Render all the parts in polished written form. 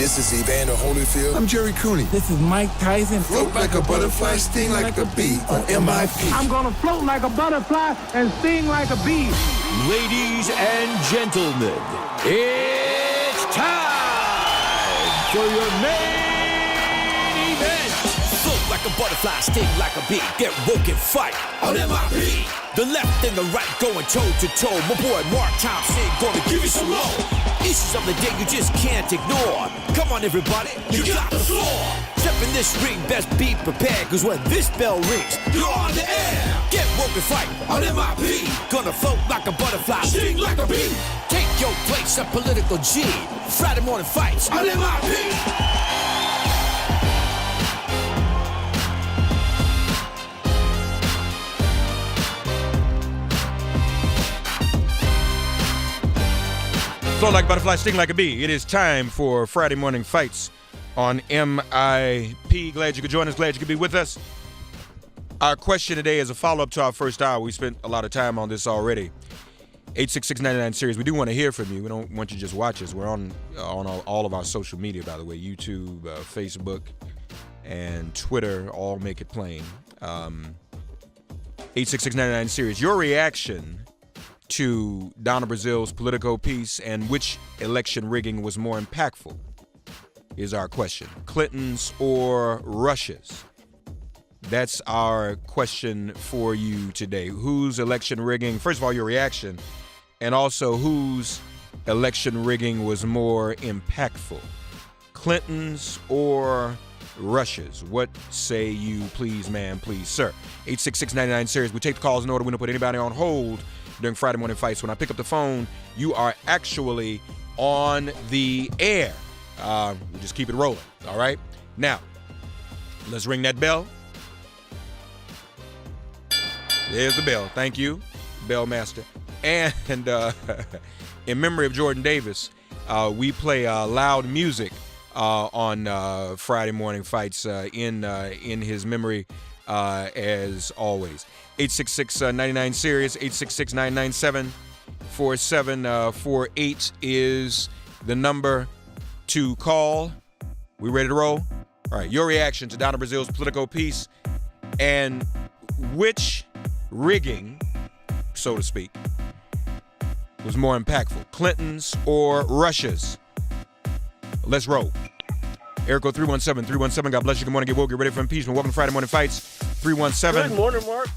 This is Evander Holyfield. I'm Jerry Cooney. This is Mike Tyson. Float like a butterfly, sting like a bee on MIP. I'm gonna float like a butterfly and sting like a bee. Ladies and gentlemen, it's time for your main event. Float like a butterfly, sting like a bee. Get woke and fight on MIP. The left and the right going toe to toe. My boy Mark Thompson gonna give you some more. Issues of the day you just can't ignore. Come on everybody, you got the floor. Step in this ring, best be prepared, cause when this bell rings, you're on the air. Get woke and fight on MIP. Gonna float like a butterfly, sting like a bee. Take your place, a political G. Friday morning fights on MIP. Float like a butterfly, sting like a bee. It is time for Friday morning fights on MIP. Glad you could join us. Glad you could be with us. Our question today is a follow-up to our first hour. We spent a lot of time on this already. 86699SIRIUS. We do want to hear from you. We don't want you to just watch us. We're on all of our social media, by the way. YouTube, Facebook, and Twitter. All make it plain. 86699SIRIUS. Your reaction to Donna Brazil's Politico piece and which election rigging was more impactful is our question. Clinton's or Russia's? That's our question for you today. Whose election rigging, first of all, your reaction, and also whose election rigging was more impactful? Clinton's or Russia's? What say you, please, ma'am, please, sir? 86699SIRIUS. We take the calls in order. We don't put anybody on hold during Friday morning fights. When I pick up the phone, you are actually on the air. We just keep it rolling, all right? Now, let's ring that bell. There's the bell. Thank you, bell master. And in memory of Jordan Davis, we play loud music on Friday morning fights in his memory, as always. 866-99-SIRIUS, 866-997-4748 is the number to call. We ready to roll? All right, your reaction to Donna Brazil's Politico piece and which rigging, so to speak, was more impactful, Clinton's or Russia's? Let's roll. Erico 317. God bless you. Good morning. Get woke. Get ready for impeachment. Welcome to Friday Morning Fights. 317. Good morning, Mark.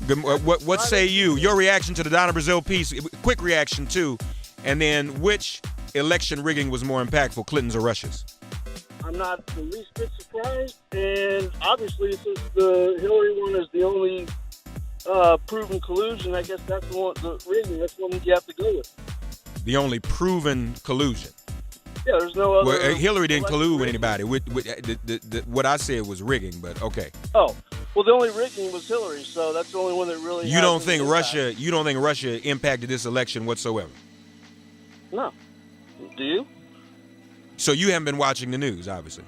What say you? Your reaction to the Donna Brazil piece. Quick reaction too, and then which election rigging was more impactful, Clinton's or Russia's? I'm not the least bit surprised, and obviously since the Hillary one is the only proven collusion, I guess that's the one. The rigging. That's the one you have to go with. The only proven collusion. Yeah, there's no other. Well, Hillary didn't collude with anybody. What I said was rigging, but okay. Oh, well, the only rigging was Hillary, so that's the only one that really. You don't think Russia? You don't think Russia impacted this election whatsoever? No. Do you? So you haven't been watching the news, obviously.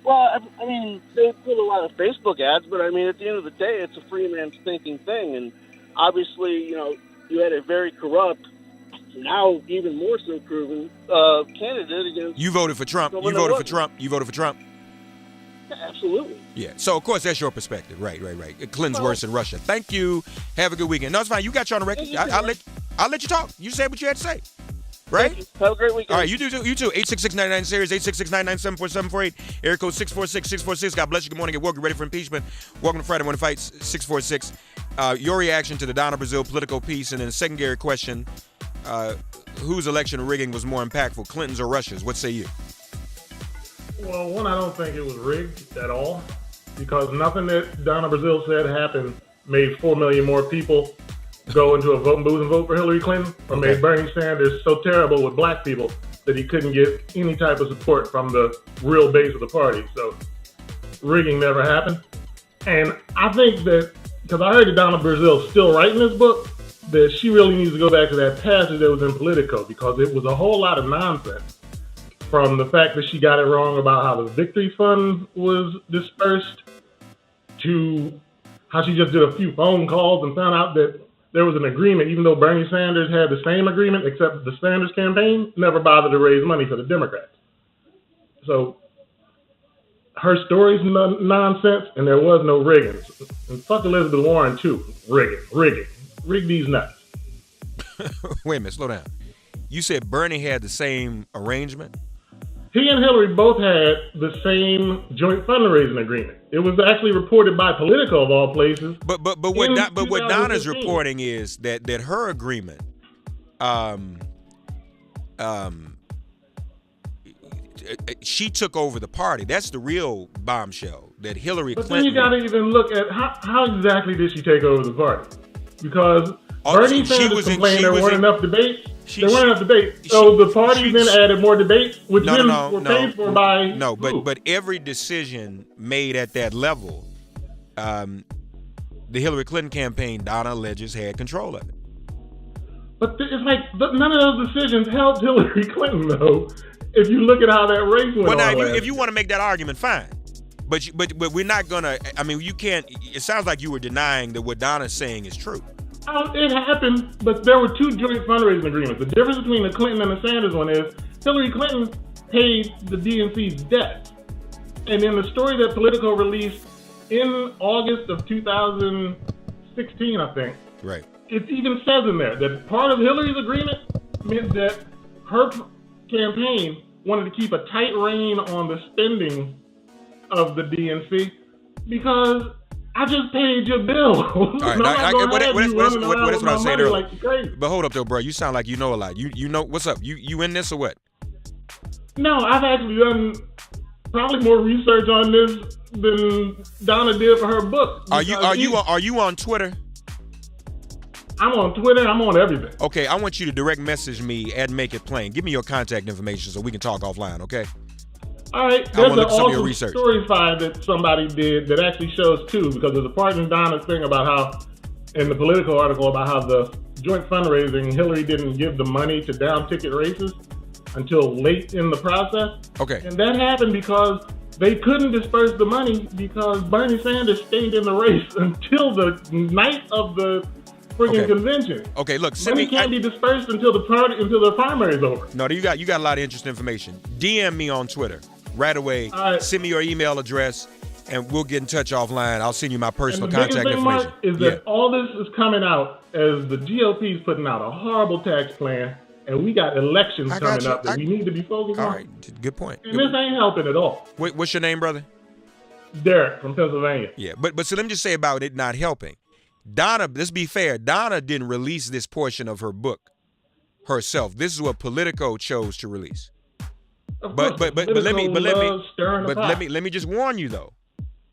Well, I mean, they put a lot of Facebook ads, but I mean, at the end of the day, it's a free man's thinking thing, and obviously, you had a very corrupt, now even more so proven candidate against. You voted for Trump. You voted for Trump. Yeah, absolutely. Yeah. So of course that's your perspective. Right. Clinton's worse than Russia. Thank you. Have a good weekend. No, it's fine. You got you on the record. I'll let you talk. You said what you had to say. Right? Have a great weekend. All right, you too. 866-99-SIRIUS, 866-997-4748, area code 646-646. God bless you. Good morning. Get woke. Get ready for impeachment. Welcome to Friday Morning Fights, 646. Your reaction to the Donna Brazil Politico piece, and then the secondary question, whose election rigging was more impactful, Clinton's or Russia's? What say you? Well, one, I don't think it was rigged at all, because nothing that Donna Brazil said happened made 4 million more people go into a voting booth and vote for Hillary Clinton, or made Bernie Sanders so terrible with black people that he couldn't get any type of support from the real base of the party. So rigging never happened. And I think that, because I heard that Donna Brazil's still writing this book, that she really needs to go back to that passage that was in Politico, because it was a whole lot of nonsense. From the fact that she got it wrong about how the victory fund was dispersed, to how she just did a few phone calls and found out that there was an agreement, even though Bernie Sanders had the same agreement, except the Sanders campaign never bothered to raise money for the Democrats. So her story's nonsense, and there was no rigging. And fuck Elizabeth Warren too. Rigging. Rig these nuts. Wait a minute, slow down. You said Bernie had the same arrangement? He and Hillary both had the same joint fundraising agreement. It was actually reported by Politico of all places. But what Donna's reporting is that her agreement, she took over the party. That's the real bombshell. That Hillary Clinton. But then you got to even look at how exactly did she take over the party? Because Bernie Sanders complained there weren't enough debates. There weren't enough debates. So the party then added more debates, which were paid for by but every decision made at that level, the Hillary Clinton campaign, Donna alleges, had control of it. But it's like none of those decisions helped Hillary Clinton, though. If you look at how that race went. Well, now if you want to make that argument, fine. But we're not gonna. I mean, you can't. It sounds like you were denying that what Donna's saying is true. It happened, but there were two joint fundraising agreements. The difference between the Clinton and the Sanders one is Hillary Clinton paid the DNC's debt. And in the story that Politico released in August of 2016, I think, right, it even says in there that part of Hillary's agreement meant that her campaign wanted to keep a tight rein on the spending of the DNC because I just paid your bill. All right, that's what I was saying earlier. But hold up, though, bro. You sound like you know a lot. You know what's up? You in this or what? No, I've actually done probably more research on this than Donna did for her book. Are you on Twitter? I'm on Twitter. I'm on everything. Okay, I want you to direct message me at Make It Plain. Give me your contact information so we can talk offline. Okay. All right, there's an awesome story side that somebody did that actually shows too, because there's a part in Donna's thing about how, in the Politico article, about how the joint fundraising, Hillary didn't give the money to down ticket races until late in the process. Okay. And that happened because they couldn't disperse the money because Bernie Sanders stayed in the race until the night of the friggin' convention. Okay, look, money can't be dispersed until the primary is over. No, you got a lot of interesting information. DM me on Twitter right away. Right. Send me your email address, and we'll get in touch offline. I'll send you my personal and the contact thing, information. Mark, is that all this is coming out as the GOP is putting out a horrible tax plan, and we got elections coming up that we need to be focused on. All right, good point. And this ain't helping at all. Wait, what's your name, brother? Derek from Pennsylvania. Yeah, but so let me just say about it not helping. Donna, let's be fair, Donna didn't release this portion of her book herself. This is what Politico chose to release. But let me just warn you though.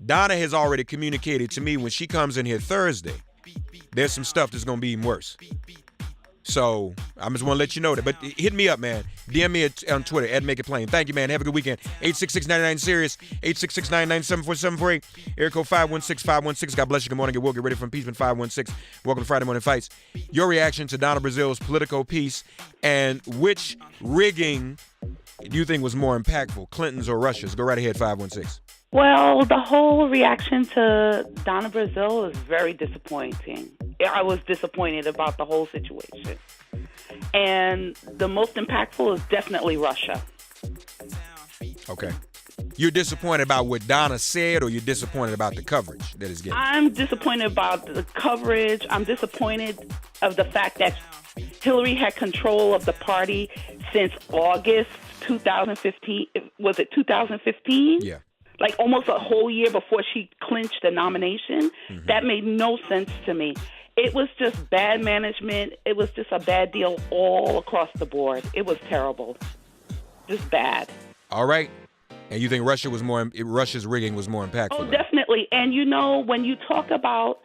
Donna has already communicated to me when she comes in here Thursday, there's some stuff that's gonna be even worse. So I just want to let you know that. But hit me up, man. DM me on Twitter at Make It Plain. Thank you, man. Have a good weekend. 866-99-SIRIUS. 866-997-4748. Area code 516-516. God bless you. Good morning. Get woke. Get ready for impeachment. 516. Welcome to Friday Morning Fights. Your reaction to Donna Brazil's Politico piece, and which rigging do you think was more impactful, Clinton's or Russia's? Go right ahead, 516. Well, the whole reaction to Donna Brazil is very disappointing. I was disappointed about the whole situation. And the most impactful is definitely Russia. Okay. You're disappointed about what Donna said, or you're disappointed about the coverage that is getting? I'm disappointed about the coverage. I'm disappointed of the fact that Hillary had control of the party since August 2015. Was it 2015? Yeah. Like almost a whole year before she clinched the nomination. Mm-hmm. That made no sense to me. It was just bad management. It was just a bad deal all across the board. It was terrible. Just bad. All right. And you think Russia's rigging was more impactful? Oh, definitely. And you know, when you talk about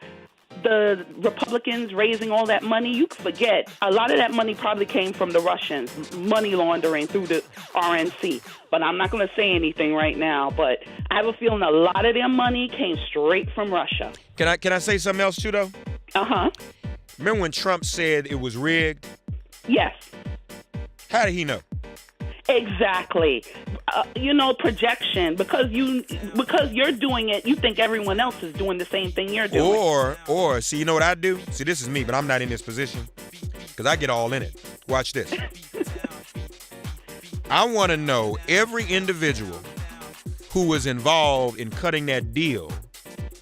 the Republicans raising all that money, you forget a lot of that money probably came from the Russians, money laundering through the RNC. But I'm not going to say anything right now. But I have a feeling a lot of their money came straight from Russia. Can I say something else too, though? Uh-huh. Remember when Trump said it was rigged? Yes. How did he know? Exactly. Projection. Because you're doing it, you think everyone else is doing the same thing you're doing. Or see, you know what I do? See, this is me, but I'm not in this position because I get all in it. Watch this. I want to know every individual who was involved in cutting that deal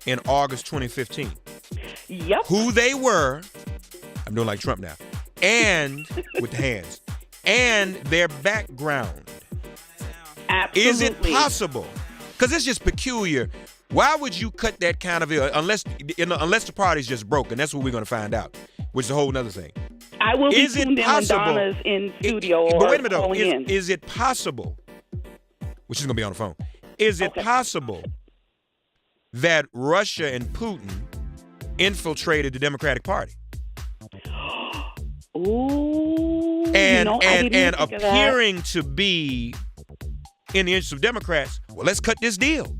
in August 2015. Yep. Who they were. I'm doing like Trump now. And with the hands. And their background. Absolutely. Is it possible? Because it's just peculiar. Why would you cut that kind of deal unless the party's just broken? That's what we're going to find out, which is a whole other thing. I will be Is it tuned in when possible? Donna's in studio But or wait a minute, though. calling in. Is it possible, which is going to be on the phone, is it possible that Russia and Putin infiltrated the Democratic Party? Ooh. And I didn't and think of that. appearing to be in the interest of Democrats, well, let's cut this deal.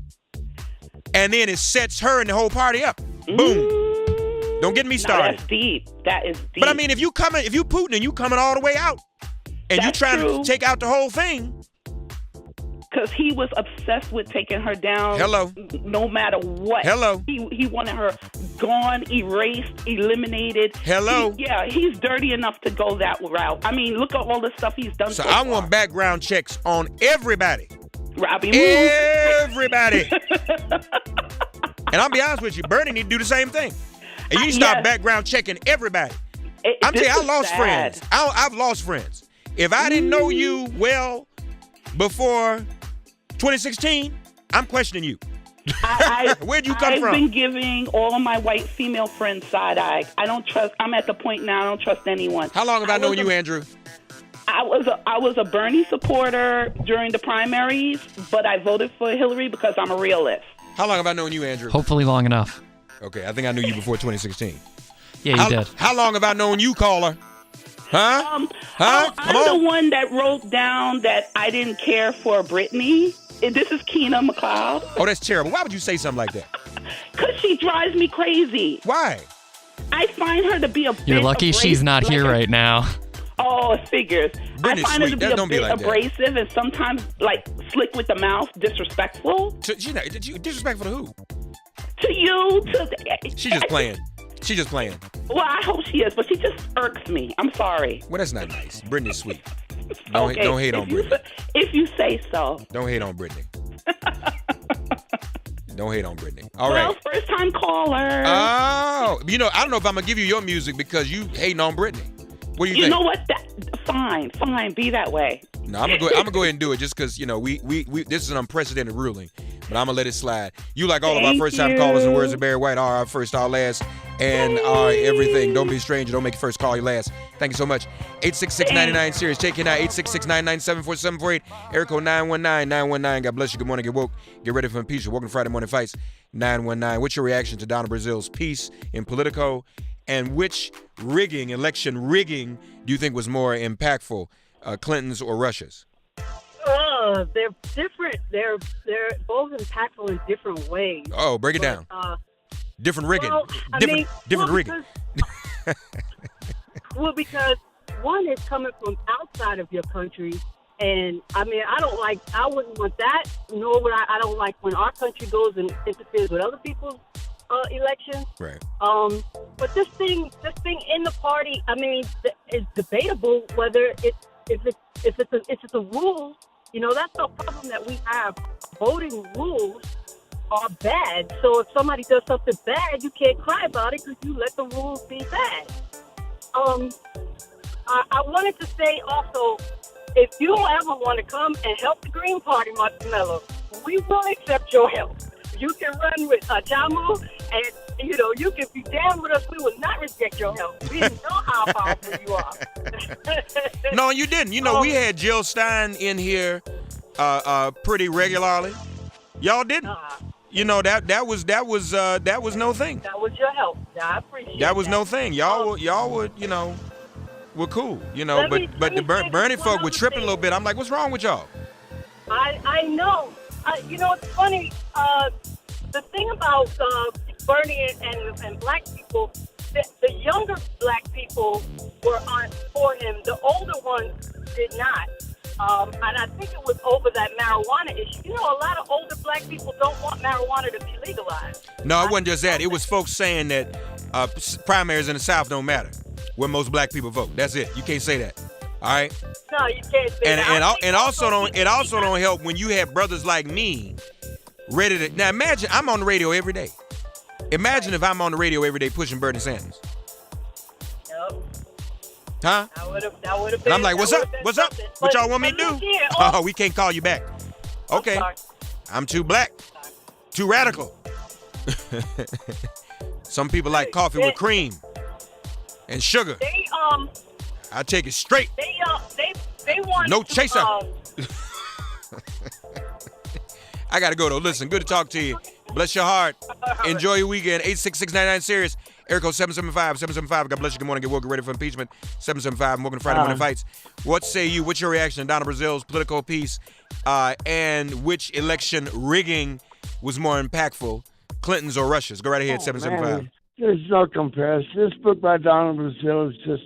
And then it sets her and the whole party up. Boom. Don't get me started. That's deep. That is deep. But I mean, if you Putin and you coming all the way out, and you trying to take out the whole thing. Because he was obsessed with taking her down. Hello. No matter what. Hello. He wanted her gone, erased, eliminated. Hello. He's dirty enough to go that route. I mean, look at all the stuff he's done. So so I far. want background checks on everybody. Robbie Moore. Everybody. And I'll be honest with you, Bernie need to do the same thing. And you start background checking everybody. I'm telling you, I lost friends. I've lost friends. If I didn't know you well before 2016, I'm questioning you. Where'd you come from? I've been giving all my white female friends side eye. I don't trust. I'm at the point now I don't trust anyone. How long have I known you, Andrew? I was a Bernie supporter during the primaries, but I voted for Hillary because I'm a realist. How long have I known you, Andrew? Hopefully long enough. Okay, I think I knew you before 2016. Yeah, you did. How long have I known you, caller? Huh? I'm the one that wrote down that I didn't care for Britney. This is Keena McLeod. Oh, that's terrible. Why would you say something like that? Because she drives me crazy. Why? I find her to be a bit You're lucky she's not here right now. Oh, it figures. Britney's I find her to sweet. be a Don't be bit like that. abrasive and sometimes, like, slick with the mouth, disrespectful. Disrespectful to who? To you. She's just playing. She's just playing. Well, I hope she is, but she just irks me. I'm sorry. Well, that's not nice. Britney's sweet. Don't hate on Britney. If you say so. Don't hate on Britney. Don't hate on Britney. All right. First time caller. Oh, I don't know if I'm gonna give you your music because you hating on Britney. What do you think? You know what? Fine, be that way. No, I'm gonna go ahead and do it just because we this is an unprecedented ruling, but I'm gonna let it slide. You like all of our first time callers in the words of Barry White are our first, our last, and our everything. Don't be a stranger. Don't make your first call your last. Thank you so much. 866-99-SIRIUS. Check in now. 866-997-4748. Area code 919-919. God bless you. Good morning. Get woke. Get ready for impeachment. Welcome to Friday Morning Fights. 919. What's your reaction to Donna Brazil's piece in Politico? And which election rigging, do you think was more impactful, Clinton's or Russia's? They're different. They're both impactful in different ways. Oh, break it down. Different rigging. Well, different rigging. Because one is coming from outside of your country, and I wouldn't want that. Nor would I don't like when our country goes and interferes with other people's elections. Right. But this thing in the party, it's debatable whether if it's a rule. That's the problem that we have. Voting rules are bad. So if somebody does something bad, you can't cry about it because you let the rules be bad. I wanted to say also, if you ever want to come and help the Green Party, Martinello, we will accept your help. You can run with Jamu, and you can be down with us. We will not reject your help. We know how powerful you are. No, you didn't. We had Jill Stein in here pretty regularly. Y'all didn't. That was no thing. That was your help. I appreciate that. Was no thing. Y'all were cool. But the Bernie folk were tripping a little bit. I'm like, what's wrong with y'all? I know. It's funny. The thing about Bernie and black people, the younger black people were for him. The older ones did not. And I think it was over that marijuana issue. A lot of older black people don't want marijuana to be legalized. No, it wasn't just that. It was folks saying that primaries in the South don't matter, where most black people vote. That's it. You can't say that. All right? No, you can't say that. And also don't help when you have brothers like me ready to. Now imagine I'm on the radio every day. Imagine if I'm on the radio every day pushing Bernie Sanders. Yep. Huh? That would have been. And I'm like, what's up? What's up? What y'all want me to do? Oh, we can't call you back. Okay. I'm too black. Too radical. Some people like coffee with cream and sugar. I take it straight. They want no chaser. I gotta go though. Listen, good to talk to you. Bless your heart. Enjoy your weekend. 86699SIRIUS. Air code 775. God bless you. Good morning. Get woke. Get ready for impeachment. 775. Welcome to Friday Morning Fights. What say you? What's your reaction to Donna Brazil's political piece? And which election rigging was more impactful? Clinton's or Russia's? Go right ahead. 775. Man, there's no comparison. This book by Donna Brazil is just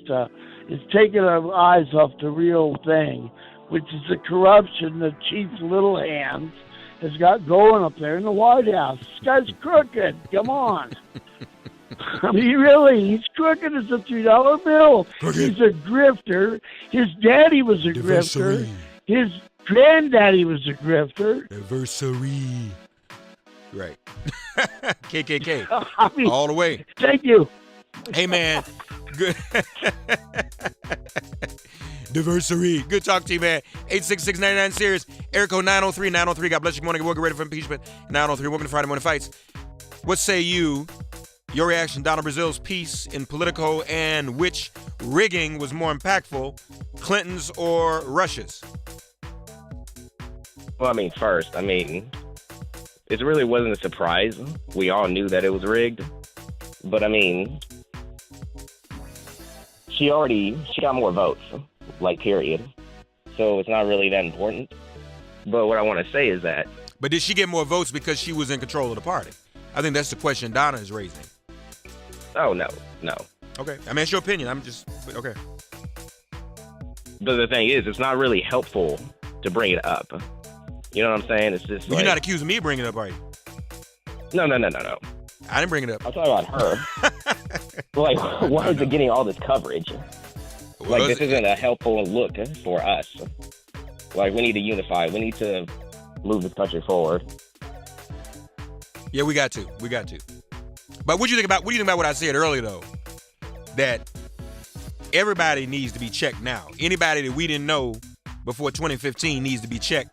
it's taking our eyes off the real thing, which is the corruption that Chief Little Hands has got going up there in the White House. This guy's crooked. Come on. I mean, he's crooked as a $3 bill. Crooked. He's a grifter. His daddy was a grifter. His granddaddy was a grifter. Anniversary. Right. KKK. I mean, all the way. Thank you. Hey, man. Good. Diversity. Good talk to you, man. 86699SIRIUS. Air code 903. God bless you. Good morning. Get ready for impeachment. 903. Welcome to Friday Morning Fights. What say you? Your reaction, Donna Brazil's piece in Politico, and which rigging was more impactful, Clinton's or Russia's? Well, it really wasn't a surprise. We all knew that it was rigged. But, she got more votes, period. So it's not really that important. But what I want to say is that... But did she get more votes because she was in control of the party? I think that's the question Donna is raising. Oh, no. Okay. It's your opinion. Okay. But the thing is, it's not really helpful to bring it up. You know what I'm saying? It's just You're not accusing me of bringing it up, are you? No. I didn't bring it up. I'm talking about her. Why is it getting all this coverage? This isn't a helpful look for us. We need to unify. We need to move this country forward. Yeah, we got to. But what do you think about what I said earlier, though? That everybody needs to be checked now. Anybody that we didn't know before 2015 needs to be checked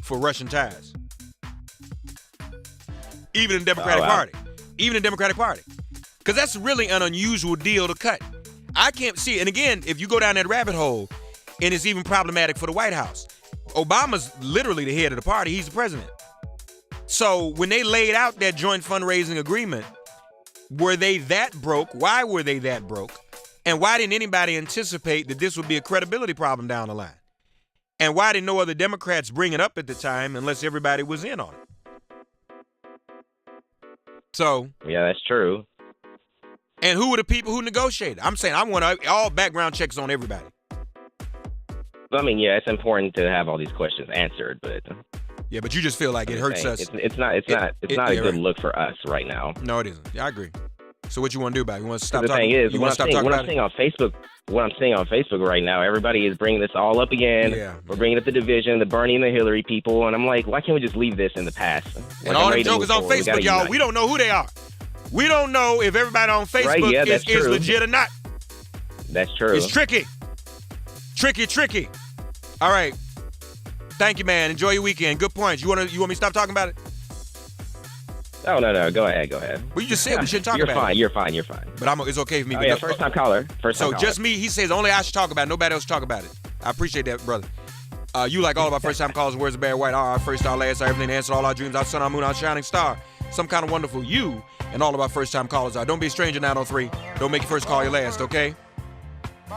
for Russian ties. Even in the Democratic Party. Because that's really an unusual deal to cut. I can't see it. And again, if you go down that rabbit hole, and it's even problematic for the White House. Obama's literally the head of the party. He's the president. So when they laid out that joint fundraising agreement, were they that broke? Why were they that broke? And why didn't anybody anticipate that this would be a credibility problem down the line? And why did no other Democrats bring it up at the time unless everybody was in on it? So. Yeah, that's true. And who were the people who negotiated? I'm saying I want all background checks on everybody. Yeah, it's important to have all these questions answered, but. Yeah, but you just feel like it hurts us. It's not a good look for us right now. No, it isn't. Yeah, I agree. So what you want to do about it? You want to stop talking? The thing is, what I'm seeing on Facebook right now, everybody is bringing this all up again. Yeah. We're bringing up the division, the Bernie and the Hillary people, and I'm like, why can't we just leave this in the past? And all the jokers on Facebook, y'all, we don't know who they are. We don't know if everybody on Facebook is legit or not. That's true. It's tricky. Tricky. All right. Thank you, man. Enjoy your weekend. Good points. You want me to stop talking about it? Oh, no. Go ahead. Well, you just said we shouldn't talk about it. You're fine. But it's okay for me. First time caller. Just me. He says only I should talk about it. Nobody else should talk about it. I appreciate that, brother. You like all of our first time callers. Where's the Barry White? Our first, our last, our everything, answer all our dreams, our sun, our moon, our shining star. Some kind of wonderful you and all of our first time callers are. Don't be a stranger 903. Don't make your first call your last, okay?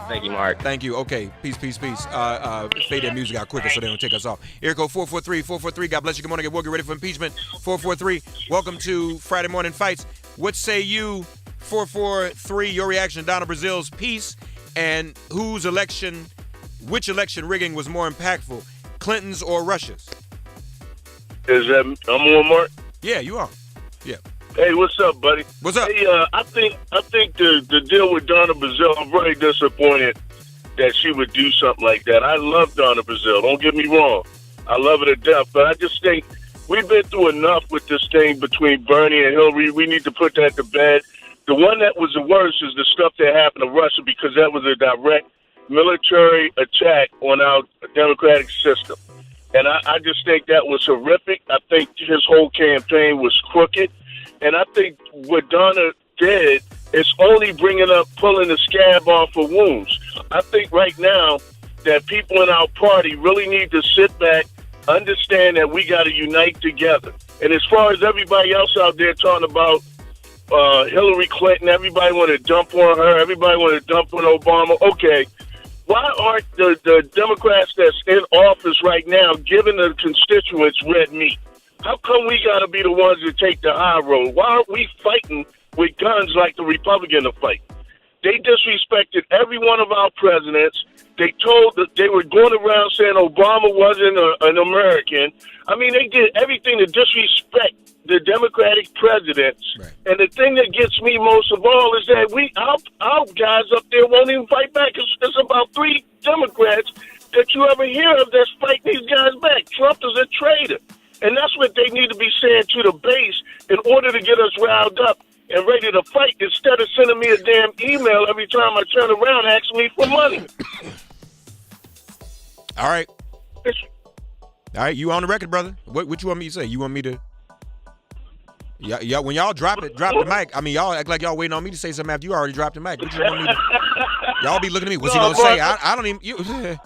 Thank you, Mark. Thank you. Okay. Peace. Fade that music out quicker so they don't take us off. Air code 443. God bless you. Good morning. Get ready for impeachment. 443. Welcome to Friday Morning Fights. What say you? 443. Your reaction to Donna Brazil's piece and which election rigging was more impactful, Clinton's or Russia's? I'm on, Mark? Yeah, you are. Yeah. Hey, what's up, buddy? What's up? Hey, I think the deal with Donna Brazil, I'm very disappointed that she would do something like that. I love Donna Brazile. Don't get me wrong. I love her to death. But I just think we've been through enough with this thing between Bernie and Hillary. We need to put that to bed. The one that was the worst is the stuff that happened to Russia, because that was a direct military attack on our democratic system. And I just think that was horrific. I think his whole campaign was crooked. And I think what Donna did is only pulling the scab off of wounds. I think right now that people in our party really need to sit back, understand that we got to unite together. And as far as everybody else out there talking about Hillary Clinton, everybody want to dump on her, everybody want to dump on Obama. Okay, why aren't the Democrats that's in office right now giving the constituents red meat? How come we got to be the ones that take the high road? Why aren't we fighting with guns like the Republicans are fighting? They disrespected every one of our presidents. They told that they were going around saying Obama wasn't an American. I mean, they did everything to disrespect the Democratic presidents. Right. And the thing that gets me most of all is that our guys up there won't even fight back. It's about 3 Democrats that you ever hear of that's fighting these guys back. Trump is a traitor. And that's what they need to be saying to the base in order to get us riled up and ready to fight, instead of sending me a damn email every time I turn around asking me for money. All right. All right, you on the record, brother. What you want me to say? You want me to... Yeah, when y'all drop the mic, I mean, y'all act like y'all waiting on me to say something after you already dropped the mic. What you want me to... Y'all be looking at me. What's he going to say? I don't even...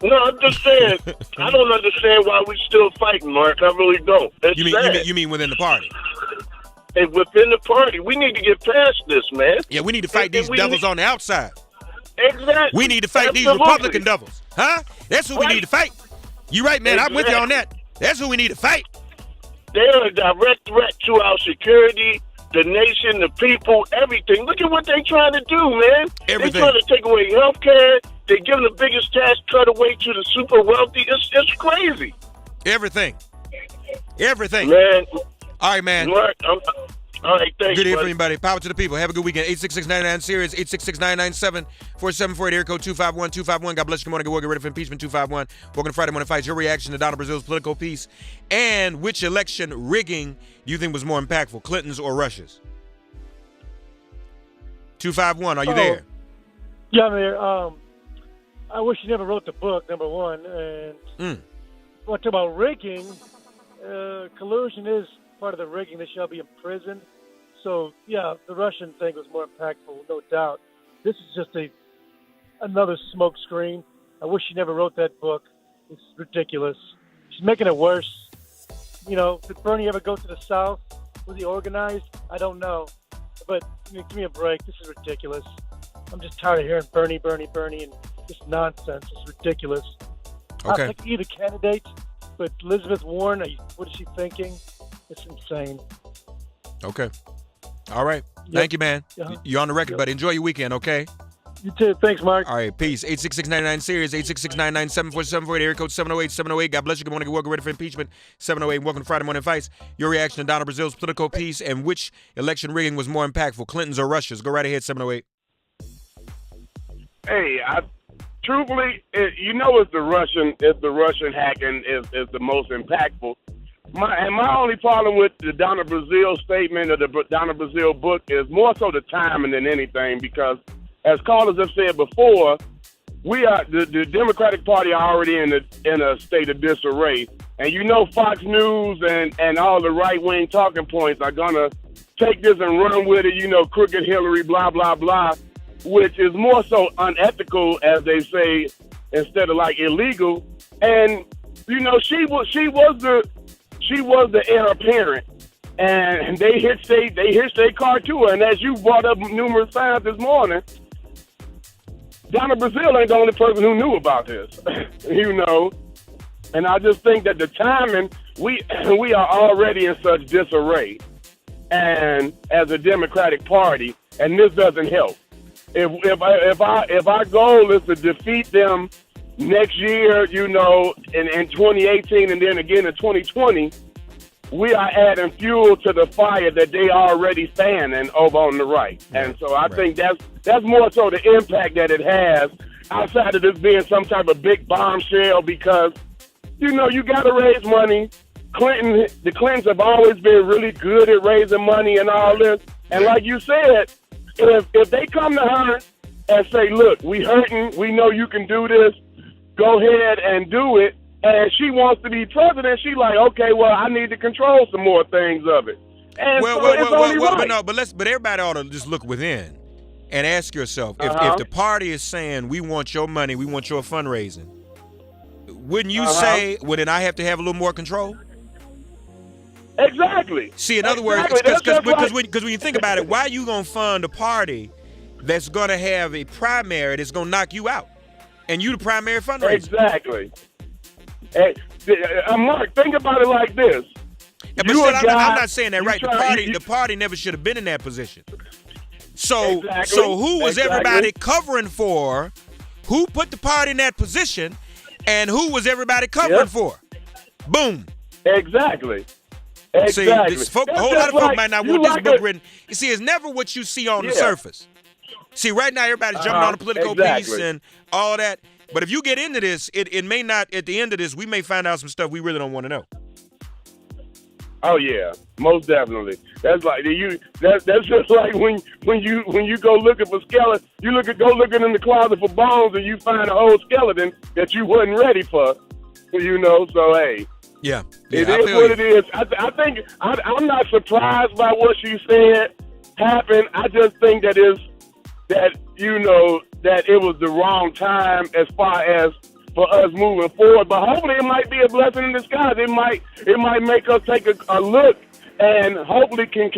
No, I'm just saying, I don't understand why we still fighting, Mark. I really don't. You mean within the party? And within the party, we need to get past this, man. Yeah, we need to fight these devils on the outside. Exactly. We need to fight these Republican devils. Huh? That's who we need to fight. You right, man. Exactly. I'm with you on that. That's who we need to fight. They're a direct threat to our security, the nation, the people, everything. Look at what they're trying to do, man. Everything. They're trying to take away health care. They're giving the biggest tax cut away to the super wealthy. It's crazy. Everything. Man. All right, man. Mark, all right, thanks, good to hear from everybody. Power to the people. Have a good weekend. 866-99-SIRIUS, 866-997-4748, air code 251-251. God bless you. Good morning. Get rid of impeachment, 251. Welcome to Friday Morning Fights. Your reaction to Donna Brazile's political piece, and which election rigging do you think was more impactful, Clinton's or Russia's? 251, are you there? Yeah, I'm there. I wish you never wrote the book, number one. And what about rigging? Collusion is part of the rigging. They shall be imprisoned. So, yeah, the Russian thing was more impactful, no doubt. This is just another smoke screen. I wish she never wrote that book. It's ridiculous. She's making it worse. You know, did Bernie ever go to the South? Was he organized? I don't know. But give me a break. This is ridiculous. I'm just tired of hearing Bernie, and just nonsense. It's ridiculous. Okay. I like either candidate, but Elizabeth Warren, what is she thinking? It's insane. Okay. All right. Yep. Thank you, man. You're on the record, buddy. Enjoy your weekend, okay? You too. Thanks, Mark. All right. Peace. 866-99-SIRIUS, 866-997-4748, area code 708-708. God bless you. Good morning. Get ready for impeachment, 708. Welcome to Friday Morning Fights. Your reaction to Donna Brazile's political piece, and which election rigging was more impactful, Clinton's or Russia's? Go right ahead, 708. Hey, truthfully, it's the Russian hacking is the most impactful. My only problem with the Donna Brazile statement or the Donna Brazile book is more so the timing than anything, because as callers have said before, we are the Democratic Party are already in a state of disarray, and Fox News and all the right wing talking points are gonna take this and run with it. Crooked Hillary, blah blah blah, which is more so unethical, as they say, instead of like illegal. And she was the heir apparent, and they hitched their car to her. And as you brought up numerous times this morning, Donna Brazile ain't the only person who knew about this, And I just think that the timing, we are already in such disarray, and as a Democratic Party, and this doesn't help. If our goal is to defeat them next year, in 2018 and then again in 2020, we are adding fuel to the fire that they already fanning over on the right. And so I think that's more so the impact that it has outside of this being some type of big bombshell, because, you know, you got to raise money. The Clintons have always been really good at raising money and all this. And like you said, if they come to her and say, look, we hurting, we know you can do this, go ahead and do it, and she wants to be president, she like, okay, well, I need to control some more things of it. And but everybody ought to just look within and ask yourself, if the party is saying, we want your money, we want your fundraising, wouldn't you say, well, then I have to have a little more control? Exactly. See, in other words, because when you think about it, why are you going to fund a party that's going to have a primary that's going to knock you out? And you the primary fundraiser. Exactly. Hey, Mark, think about it like this. Yeah, but still, I'm not saying that right. The party never should have been in that position. So who was everybody covering for? Who put the party in that position? And who was everybody covering for? Boom. Exactly. See, a whole lot of folk might not want this book written. You see, it's never what you see on the surface. See, right now everybody's jumping on the political piece and all that. But if you get into this, it may not. At the end of this, we may find out some stuff we really don't want to know. Oh yeah, most definitely. That's like that's just like when you go looking for skeletons. Go looking in the closet for bones, and you find a whole skeleton that you wasn't ready for. You know, so hey. Yeah, it is what it is. I think I'm not surprised by what she said happened. I just think that it was the wrong time as far as for us moving forward. But hopefully, it might be a blessing in disguise. It might make us take a look and hopefully can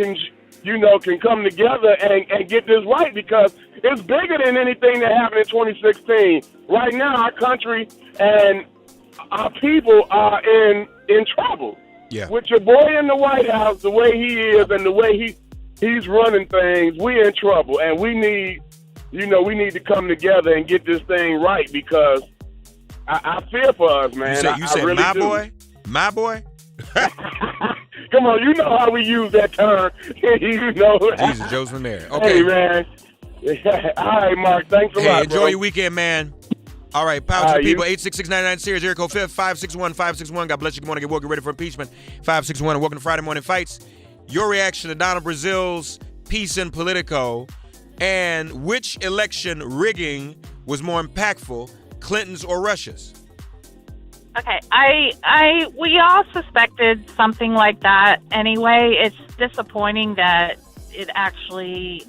come together and get this right, because it's bigger than anything that happened in 2016. Right now, our country and our people are in trouble. Yeah. With your boy in the White House, the way he is and the way he's running things, we're in trouble, and we need to come together and get this thing right, because I fear for us, man. You said really my do. boy? My boy? Come on, you know how we use that term. You know. Jesus, Joseph Mary. Okay. Hey, man. All right, Mark. Thanks a lot, enjoy bro. your weekend, man. All right, power to the people. 86699SIRIUS, area code 561-561. God bless you. Good morning. Get woke. Get ready for impeachment. 561. And welcome to Friday Morning Fights. Your reaction to Donna Brazil's piece in Politico, and which election rigging was more impactful, Clinton's or Russia's? Okay, we all suspected something like that anyway. It's disappointing that it actually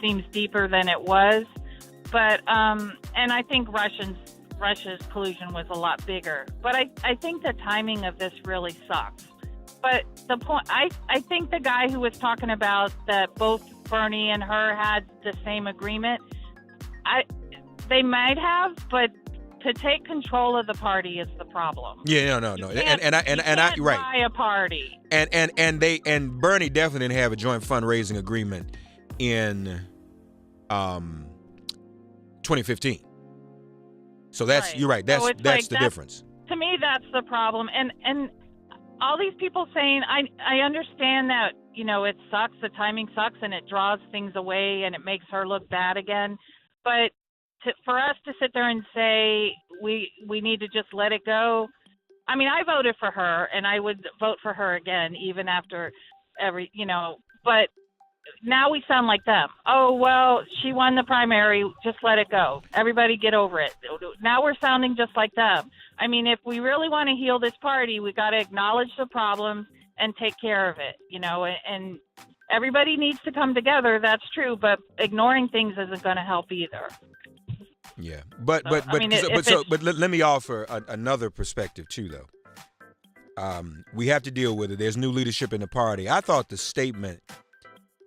seems deeper than it was. But, and I think Russia's collusion was a lot bigger. But I think the timing of this really sucks. But the point, I think the guy who was talking about that both Bernie and her had the same agreement, they might have, but to take control of the party is the problem. Yeah, no. You And I right. buy a party. And Bernie definitely didn't have a joint fundraising agreement in 2015. So that's right. You're right. That's the difference. To me, that's the problem. And all these people saying, I understand that, it sucks, the timing sucks, and it draws things away and it makes her look bad again. But for us to sit there and say we need to just let it go, I mean, I voted for her, and I would vote for her again, even after but now we sound like them. Oh, well, she won the primary, just let it go. Everybody get over it. Now we're sounding just like them. I mean, if we really want to heal this party, we got to acknowledge the problems and take care of it, and everybody needs to come together. That's true, but ignoring things isn't going to help either. Yeah, but let me offer another perspective too, though. We have to deal with it. There's new leadership in the party. I thought the statement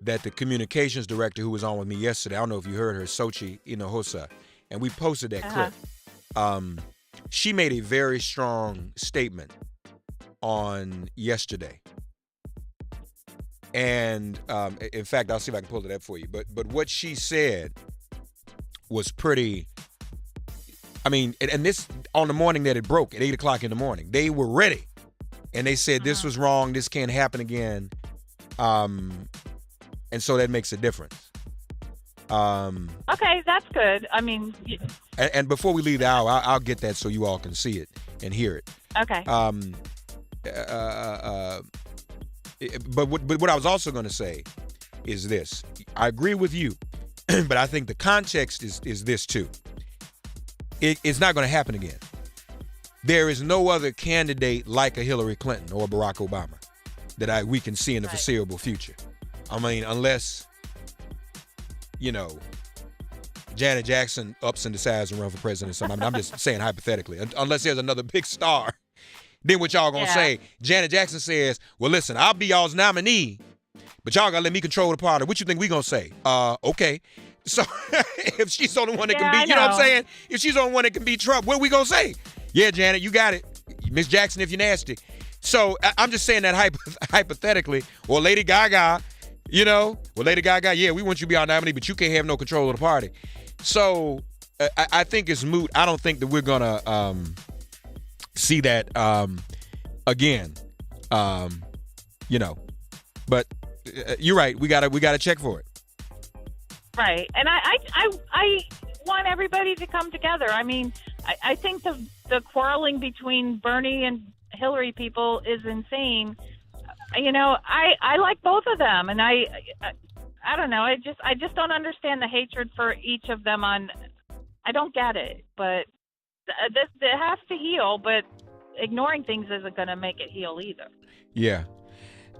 that the communications director who was on with me yesterday, I don't know if you heard her, Sochi Inohosa, and we posted that clip. She made a very strong statement on yesterday. And in fact, I'll see if I can pull it up for you. But what she said was pretty. I mean, and this on the morning that it broke at 8 o'clock in the morning, they were ready, and they said this was wrong. This can't happen again, and so that makes a difference. Okay, that's good. I mean, And before we leave the hour, I'll get that so you all can see it and hear it. okay. But what I was also going to say is this. I agree with you, but I think the context is this too. It's not going to happen again. There is no other candidate like a Hillary Clinton or Barack Obama that we can see in the foreseeable future. I mean, unless, Janet Jackson ups and decides to run for president or something. I mean, I'm just saying hypothetically. Unless there's another big star. Then what y'all gonna say? Janet Jackson says, well, listen, I'll be y'all's nominee, but y'all gotta let me control the party. What you think we gonna say? Okay. So if she's the only one that can beat, you know what I'm saying? If she's the only one that can beat Trump, what are we gonna say? Yeah, Janet, you got it. Miss Jackson, if you're nasty. So I'm just saying that hypothetically. Or Lady Gaga, Lady Gaga, yeah, we want you to be our nominee, but you can't have no control of the party. So I think it's moot. I don't think that we're gonna see that again. But you're right. We gotta check for it. Right, and I want everybody to come together. I mean, I think the quarreling between Bernie and Hillary people is insane. I like both of them, and I don't know. I just don't understand the hatred for each of them. I don't get it, but it has to heal. But ignoring things isn't going to make it heal either. Yeah,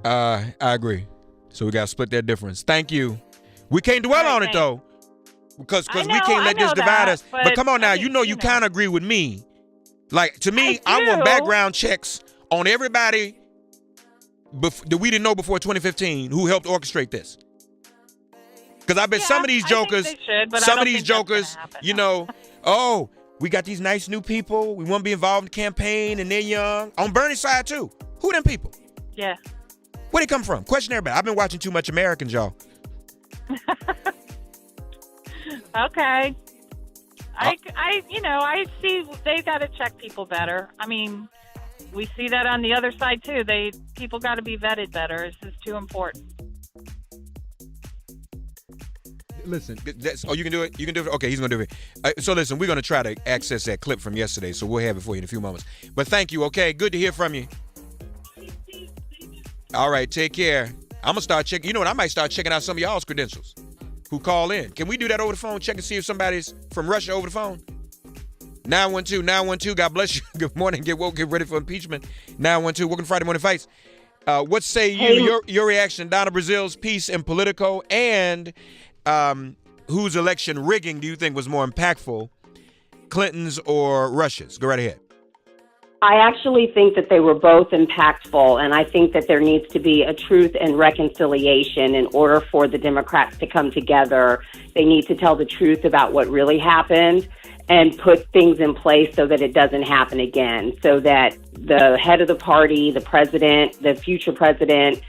I agree. So we got to split that difference. Thank you. We can't dwell on it though, because we can't let this divide us. But come on now, you kind of agree with me. Like, to me, I want background checks on everybody that we didn't know before 2015 who helped orchestrate this. Because I bet some of these jokers, we got these nice new people. We want to be involved in the campaign, and they're young. On Bernie's side, too. Who them people? Yeah. Where they come from? Question everybody. I've been watching too much Americans, y'all. Okay. I see they got to check people better. I mean, we see that on the other side too. People got to be vetted better. This is too important. Listen, you can do it? You can do it? Okay, he's going to do it. So listen, we're going to try to access that clip from yesterday, so we'll have it for you in a few moments. But thank you, okay? Good to hear from you. All right, take care. I'm going to start checking. You know what? I might start checking out some of y'all's credentials who call in. Can we do that over the phone? Check and see if somebody's from Russia over the phone. 912, God bless you. Good morning. Get woke, get ready for impeachment. 912, welcome to Friday Morning Fights. What say you, your reaction, Donna Brazil's piece in Politico, and whose election rigging do you think was more impactful, Clinton's or Russia's? Go right ahead. I actually think that they were both impactful, and I think that there needs to be a truth and reconciliation in order for the Democrats to come together. They need to tell the truth about what really happened and put things in place so that it doesn't happen again, so that the head of the party, the president, the future president,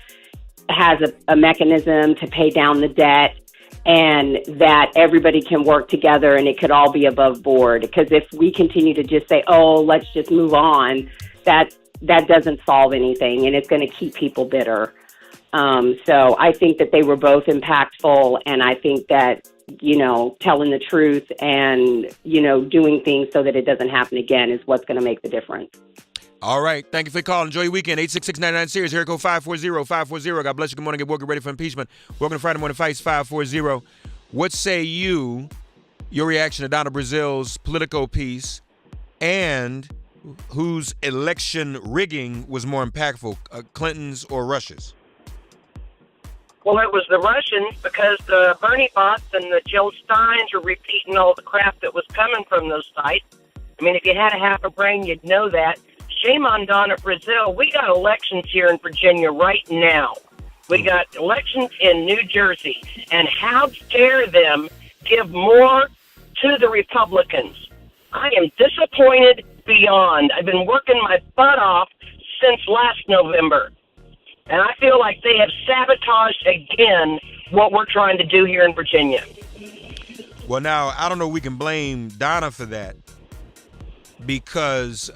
has a mechanism to pay down the debt, and that everybody can work together and it could all be above board. Because if we continue to just say, oh, let's just move on, that doesn't solve anything, and it's going to keep people bitter. So I think that they were both impactful, and I think that, telling the truth and, doing things so that it doesn't happen again is what's going to make the difference. All right. Thank you for calling. Enjoy your weekend. 86699SIRIUS. Here, code 540-540. God bless you. Good morning. Get woke. Get ready for impeachment. Welcome to Friday Morning Fights 540. What say you, your reaction to Donna Brazil's Politico piece, and whose election rigging was more impactful, Clinton's or Russia's? Well, it was the Russians, because the Bernie bots and the Jill Steins were repeating all the crap that was coming from those sites. I mean, if you had a half a brain, you'd know that. Shame on Donna Brazil. We got elections here in Virginia right now. We got elections in New Jersey. And how dare them give more to the Republicans? I am disappointed beyond. I've been working my butt off since last November. And I feel like they have sabotaged again what we're trying to do here in Virginia. Well, now, I don't know if we can blame Donna for that, because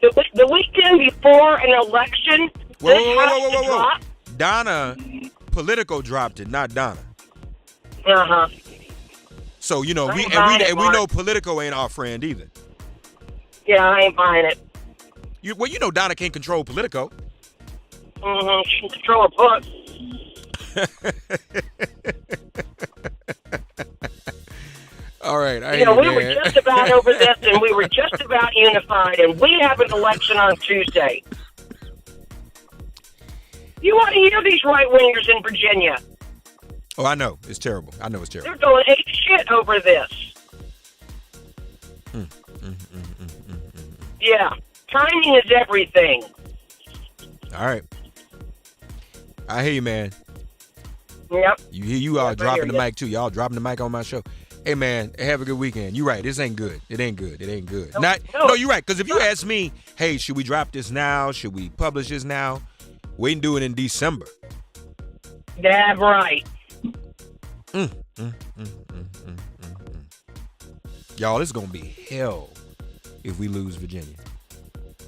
the weekend before an election, whoa. Donna, Politico dropped it, not Donna. Uh-huh. So, you know, we know Politico ain't our friend either. Yeah, I ain't buying it. You know Donna can't control Politico. Mm-hmm. She can control a book. All right. We were just about over this, and we were just about unified, and we have an election on Tuesday. You want to hear these right-wingers in Virginia? Oh, I know. It's terrible. I know it's terrible. They're going ape shit over this. Yeah. Timing is everything. All right. I hear you, man. Yep. You all dropping the mic, too. Y'all dropping the mic on my show. Hey, man, have a good weekend. You're right. This ain't good. It ain't good. No, you're right. Because if you ask me, hey, should we drop this now? Should we publish this now? We can do it in December. That's right. Y'all, it's going to be hell if we lose Virginia.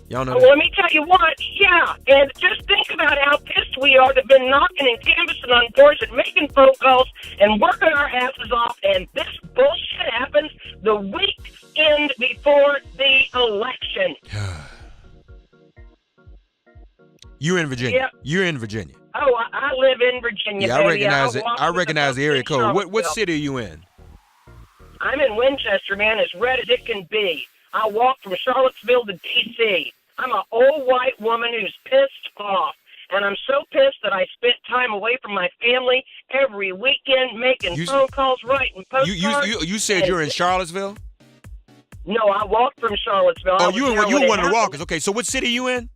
Y'all know that? Let me tell you what, yeah, and just think about how pissed we are to have been knocking and canvassing on doors and making phone calls and working our asses off, and this bullshit happens the weekend before the election. You're in Virginia. Yep. You're in Virginia. Oh, I live in Virginia, yeah, baby. I recognize the area code. What city are you in? I'm in Winchester, man, as red as it can be. I walked from Charlottesville to D.C. I'm an old white woman who's pissed off. And I'm so pissed that I spent time away from my family every weekend making phone calls, writing postcards. You said you're in Charlottesville? No, I walked from Charlottesville. Oh, you were one of the walkers. Okay, so what city are you in?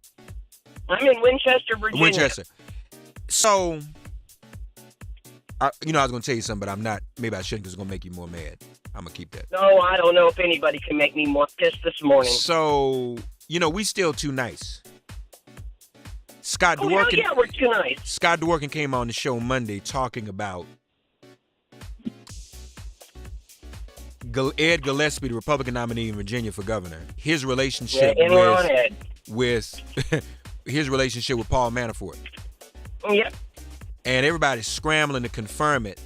I'm in Winchester, Virginia. Winchester. So, I was going to tell you something, but I'm not. Maybe I shouldn't because it's going to make you more mad. I'm going to keep that. No, I don't know if anybody can make me more pissed this morning. So, we still too nice. Scott Dworkin. Yeah, we're too nice. Scott Dworkin came on the show Monday talking about Ed Gillespie, the Republican nominee in Virginia for governor. His relationship with his relationship with Paul Manafort. Yep. And everybody's scrambling to confirm it.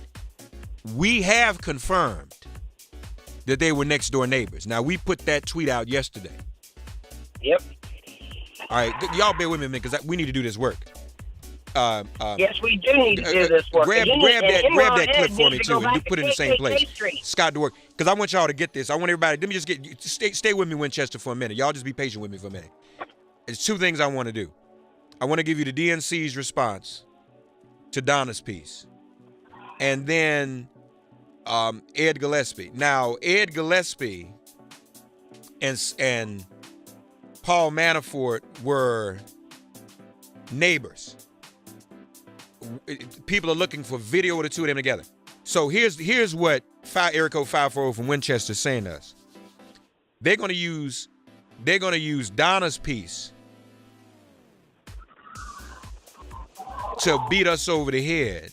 We have confirmed that they were next door neighbors. Now, we put that tweet out yesterday. Yep. All right, y'all bear with me a minute because we need to do this work. Yes, we do need to do this work. Grab that clip for me too, and you put it in the same place. Scott Dworkin, because I want y'all to get this. I want everybody. Let me just stay with me, Winchester, for a minute. Y'all just be patient with me for a minute. There's two things I want to do. I want to give you the DNC's response to Donna's piece, and then Ed Gillespie. Now, Ed Gillespie and Paul Manafort were neighbors. People are looking for video of the two of them together. So here's what area code 540 from Winchester is saying to us. They're gonna use Donna's piece to beat us over the head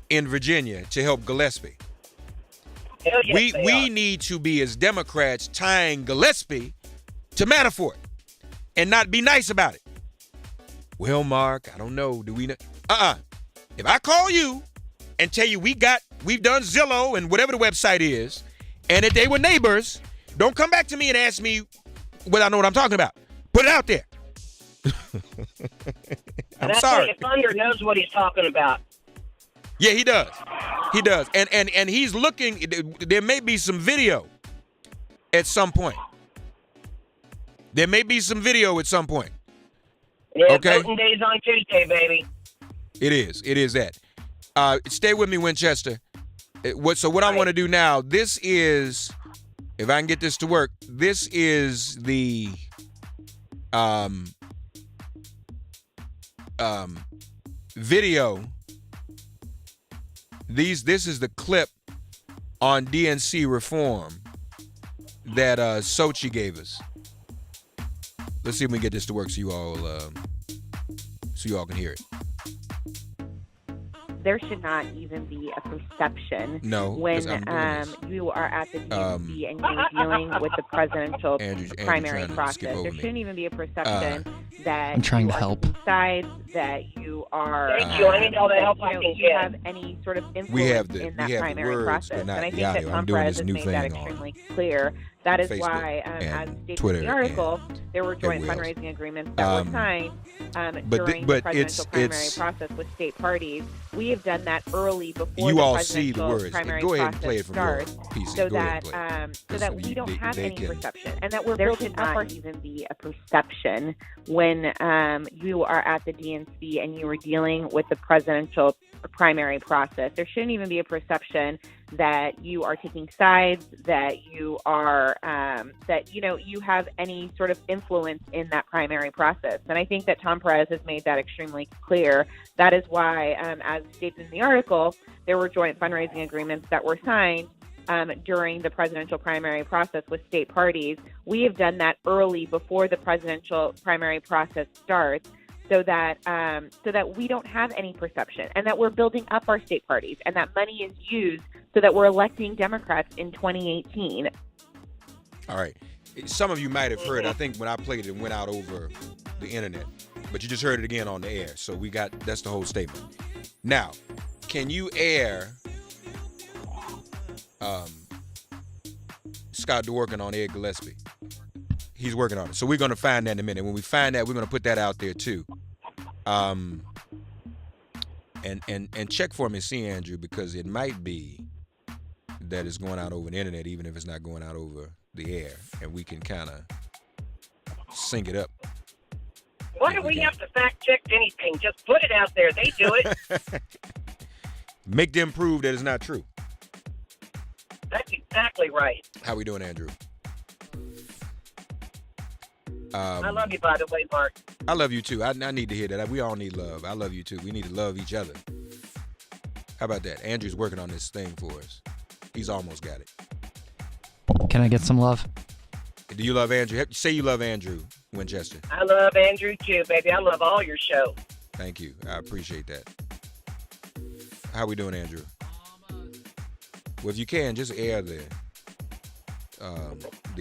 in Virginia to help Gillespie. Yes, we need to be, as Democrats, tying Gillespie to Manafort and not be nice about it. Well, Mark, I don't know. Do we know? If I call you and tell you we've done Zillow and whatever the website is, and that they were neighbors, don't come back to me and ask me whether I know what I'm talking about. Put it out there. I'm sorry. Thunder knows what he's talking about. Yeah, he does. He does. And he's looking, there may be some video at some point. There may be some video at some point. Yeah, okay. Voting day's on Tuesday, baby. It is. It is that. Stay with me, Winchester. What I want to do now, this is, if I can get this to work, this is the video. This is the clip on DNC reform that Sochi gave us. Let's see if we can get this to work so you all can hear it. There should not even be a perception when you are at the DNC and you're dealing with the presidential primary process. There shouldn't even be a perception that I'm trying you to are help. taking sides, that you are Thank you. I need all the help I can you get. have any sort of influence We have the in that words, primary process. but And not I the think that audio. I'm Tom doing Perez this has new made that thing on extremely clear. That is Facebook why, as and stated Twitter in the article, there were joint Wills. fundraising agreements that were signed during the presidential primary process with state parties. We have done that early before You the all see the presidential words. primary Go ahead and process play it from your starts, PC. so Go ahead that and play it. we don't have they any can- perception, and that we're There building should up not even be a perception when you are at the DNC and you are dealing with the presidential primary process. There shouldn't even be a perception that you are taking sides, that you are that you have any sort of influence in that primary process. And I think that Tom Perez has made that extremely clear. That is why, as stated in the article, there were joint fundraising agreements that were signed during the presidential primary process with state parties. We have done that early before the presidential primary process starts, so that we don't have any perception, and that we're building up our state parties, and that money is used so that we're electing Democrats in 2018. All right. Some of you might have heard, I think when I played it went out over the internet, but you just heard it again on the air. So that's the whole statement. Now, can you air Scott Dworkin on Ed Gillespie? He's working on it. So we're going to find that in a minute. When we find that, we're going to put that out there too. And check for me, see, Andrew, because it might be that it's going out over the internet, even if it's not going out over the air, and we can kind of sync it up. Why do we have to fact check anything? Just put it out there. They do it. Make them prove that it's not true. That's exactly right. How we doing, Andrew? I love you, by the way, Mark. I love you too. I need to hear that. We all need love. I love you too. We need to love each other. How about that? Andrew's working on this thing for us. He's almost got it. Can I get some love? Do you love Andrew? Say you love Andrew Winchester. I love Andrew too, baby. I love all your show. Thank you. I appreciate that. How we doing, Andrew? Well, if you can, just air the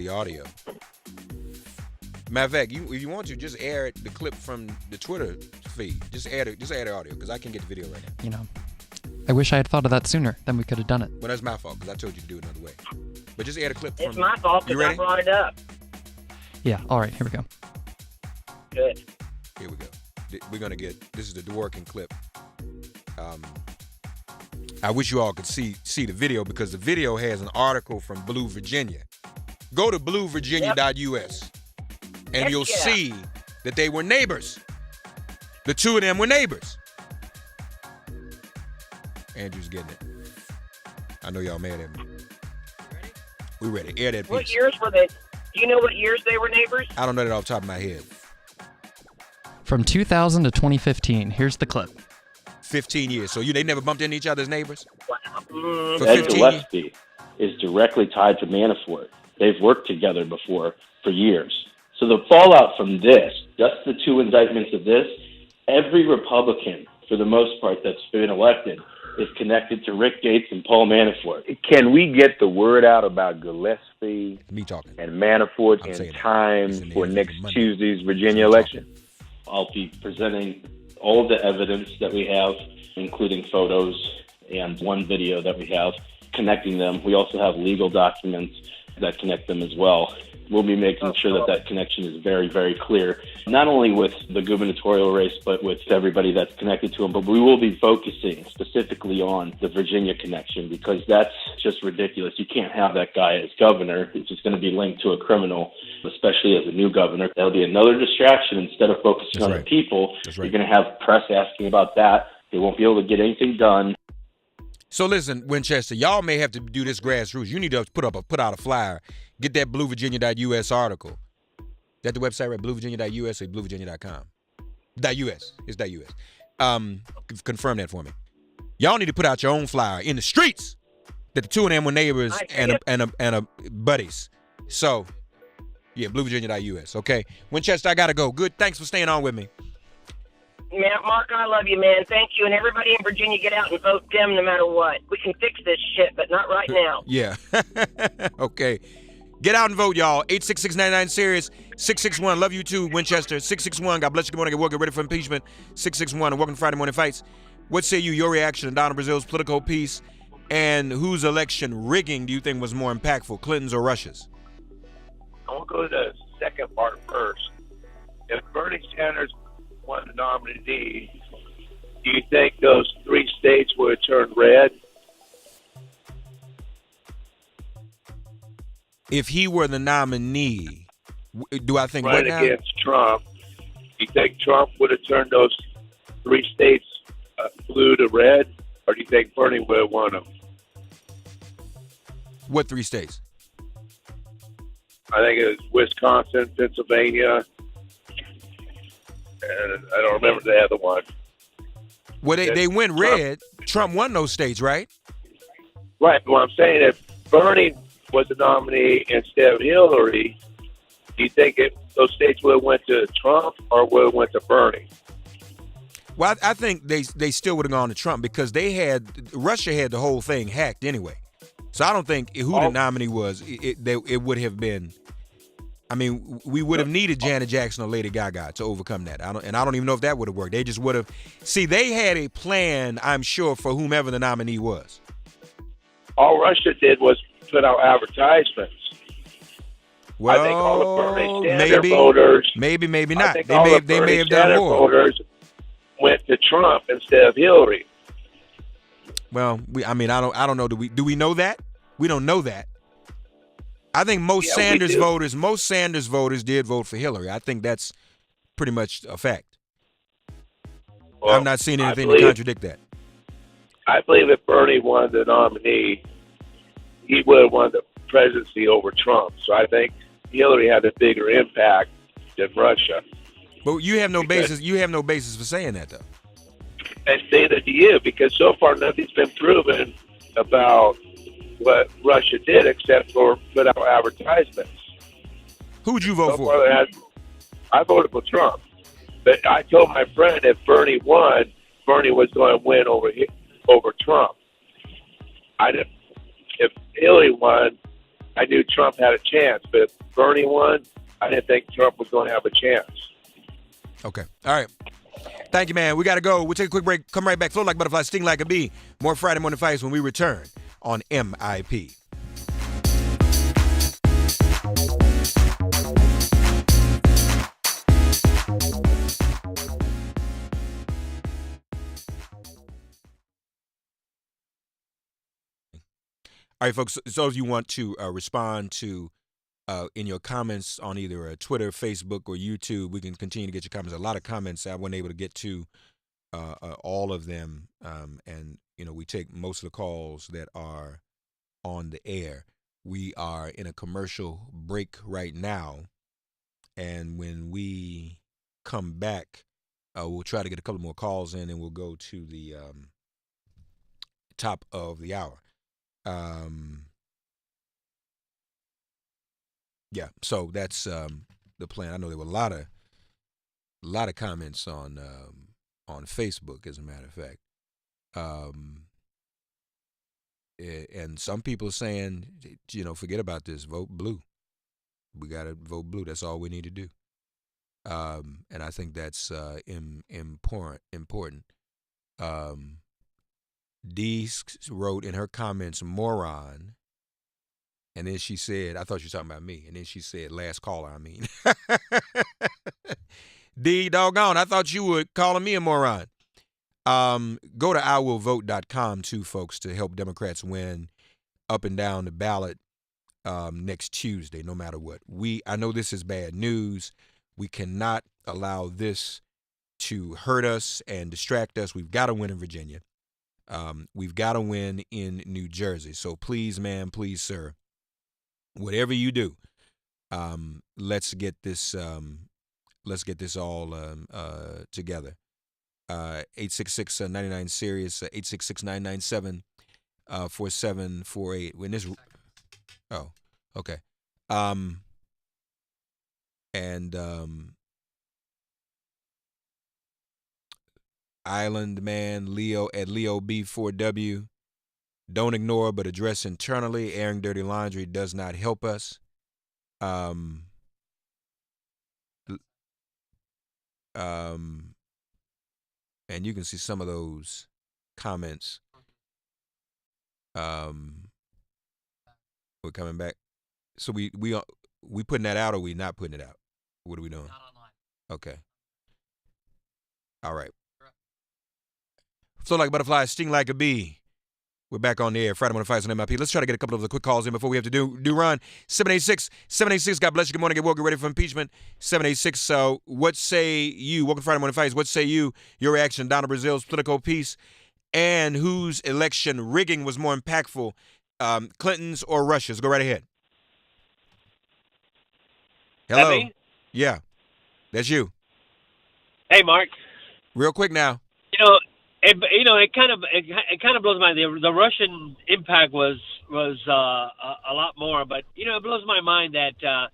audio. Matter of fact, if you want to, just air the clip from the Twitter feed. Just air the audio, because I can't get the video right now. I wish I had thought of that sooner. Then we could have done it. Well, that's my fault, because I told you to do it another way. But just air the clip from... It's my fault because I brought it up. Yeah, all right, here we go. Good. Here we go. We're going to get... This is the Dworkin clip. I wish you all could see the video, because the video has an article from Blue Virginia. Go to bluevirginia.us, and you'll see that they were neighbors. The two of them were neighbors. Andrew's getting it. I know y'all mad at me. We ready. Air that piece. What years were they? Do you know what years they were neighbors? I don't know that off the top of my head. From 2000 to 2015, here's the clip. 15 years. So they never bumped into each other's neighbors? For Ed 15 Gillespie is directly tied to Manafort. They've worked together before for years. So the fallout from this, just the two indictments of this, every Republican, for the most part, that's been elected is connected to Rick Gates and Paul Manafort. Can we get the word out about Gillespie and Manafort in time for next Tuesday's Virginia election? I'll be presenting all of the evidence that we have, including photos and one video that we have connecting them. We also have legal documents that connect them as well. We'll be making sure that connection is very, very clear, not only with the gubernatorial race, but with everybody that's connected to him. But we will be focusing specifically on the Virginia connection, because that's just ridiculous. You can't have that guy as governor. It's just going to be linked to a criminal, especially as a new governor. That'll be another distraction. Instead of focusing on the people, you're going to have press asking about that. They won't be able to get anything done. So listen, Winchester, y'all may have to do this grassroots. You need to put out a flyer. Get that bluevirginia.us article. Is that the website, right? Bluevirginia.us or bluevirginia.com? .us. It's .us. Confirm that for me. Y'all need to put out your own flyer in the streets that the two of them were neighbors and buddies. So, yeah, bluevirginia.us. Okay. Winchester, I got to go. Good. Thanks for staying on with me. Man, Mark, I love you, man. Thank you. And everybody in Virginia, get out and vote Dem no matter what. We can fix this shit, but not right now. Yeah. Okay. Get out and vote, y'all. 86699SIRIUS. 661. Love you too, Winchester. 661. God bless you. Good morning. Get ready for impeachment. 661. And welcome to Friday Morning Fights. What say you? Your reaction to Donna Brazil's political piece, and whose election rigging do you think was more impactful, Clinton's or Russia's? I want to go to the second part first. If Bernie Sanders won the nominee, do you think those 3 states would turn red? If he were the nominee, do I think right what now? Against Trump, do you think Trump would have turned those 3 states blue to red, or do you think Bernie would have won them? What 3 states? I think it was Wisconsin, Pennsylvania, and I don't remember the other one. Well, they went red. Trump won those states, right? Right. Well, I'm saying if Bernie was the nominee instead of Hillary, do you think those states would have went to Trump or would have went to Bernie? Well, I think they still would have gone to Trump because Russia had the whole thing hacked anyway. So I don't think who the nominee was, it would have been. I mean, we would have needed Janet Jackson or Lady Gaga to overcome that. I don't even know if that would have worked. They just would have. See, they had a plan, I'm sure, for whomever the nominee was. All Russia did was put out advertisements. Well, I think all the Bernie Sanders voters, maybe not. They may have done more. Voters went to Trump instead of Hillary. Well, I don't know. Do we know that? We don't know that. I think most Sanders voters did vote for Hillary. I think that's pretty much a fact. Well, I'm not seeing anything to contradict that. I believe if Bernie won the nominee, he would have won the presidency over Trump. So I think Hillary had a bigger impact than Russia. But you have no basis. You have no basis for saying that, though. And neither do you, because so far nothing's been proven about what Russia did except for put out advertisements. Who'd you vote for? I voted for Trump. But I told my friend if Bernie won, Bernie was going to win over Trump. If Hillary won, I knew Trump had a chance. But if Bernie won, I didn't think Trump was going to have a chance. Okay. All right. Thank you, man. We got to go. We'll take a quick break. Come right back. Float like a butterfly, sting like a bee. More Friday Morning Fights when we return on MIP. All right, folks. So if you want to respond to in your comments on either Twitter, Facebook, or YouTube, we can continue to get your comments. A lot of comments. I wasn't able to get to all of them, and we take most of the calls that are on the air. We are in a commercial break right now, and when we come back, we'll try to get a couple more calls in, and we'll go to the top of the hour. Yeah, so that's the plan. I know there were a lot of comments on Facebook, as a matter of fact, and some people are saying, forget about this, vote blue. We gotta vote blue. That's all we need to do, and I think that's important. Dee wrote in her comments, moron. And then she said, I thought she was talking about me. And then she said, last caller, I mean. D, doggone, I thought you were calling me a moron. Go to iwillvote.com, too, folks, to help Democrats win up and down the ballot next Tuesday, no matter what. I know this is bad news. We cannot allow this to hurt us and distract us. We've got to win in Virginia. We've got to win in New Jersey. So please, ma'am, please, sir, whatever you do, let's get this all together. 866-99-SIRIUS, 866-997-4748. When this, okay. Island Man Leo at Leo B4W. Don't ignore but address internally. Airing dirty laundry does not help us. And you can see some of those comments. We're coming back. So we putting that out, or we not putting it out? What are we doing? Not online. Okay. All right. Flow like a butterfly, sting like a bee. We're back on the air. Friday Morning Fights on MIP. Let's try to get a couple of the quick calls in before we have to do run. 786. God bless you. Good morning. Get woke. Get ready for impeachment. 786. So what say you? Welcome to Friday Morning Fights. What say you? Your reaction, Donna Brazil's political piece, and whose election rigging was more impactful, Clinton's or Russia's? Go right ahead. Hello. That me? Yeah, that's you. Hey, Mark. Real quick now. It kind of blows my mind. The Russian impact was a lot more, but it blows my mind that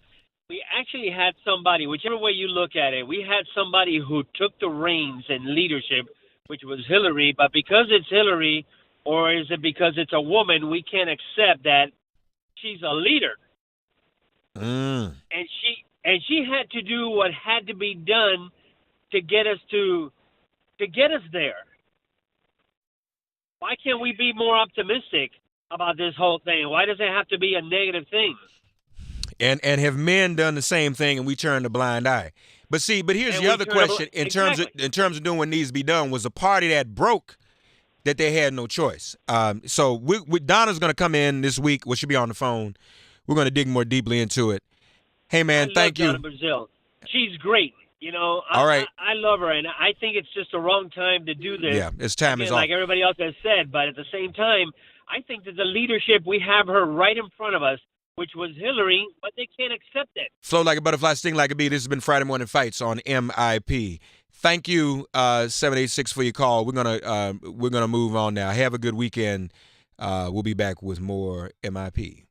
we actually had somebody, whichever way you look at it, we had somebody who took the reins in leadership, which was Hillary. But because it's Hillary, or is it because it's a woman, we can't accept that she's a leader. And she had to do what had to be done to get us there. Why can't we be more optimistic about this whole thing? Why does it have to be a negative thing? And have men done the same thing, and we turn a blind eye? But here's the other question in terms of doing what needs to be done. Was a party that broke that they had no choice. So Donna's going to come in this week. Well, she'll be on the phone. We're going to dig more deeply into it. Hey, man, thank you. Donna Brazil. She's great. All right. I love her, and I think it's just the wrong time to do this. Yeah, it's time is like everybody else has said, but at the same time, I think that the leadership, we have her right in front of us, which was Hillary, but they can't accept it. Flow like a butterfly, sting like a bee. This has been Friday Morning Fights on MIP. Thank you, 786, for your call. We're gonna move on now. Have a good weekend. We'll be back with more MIP.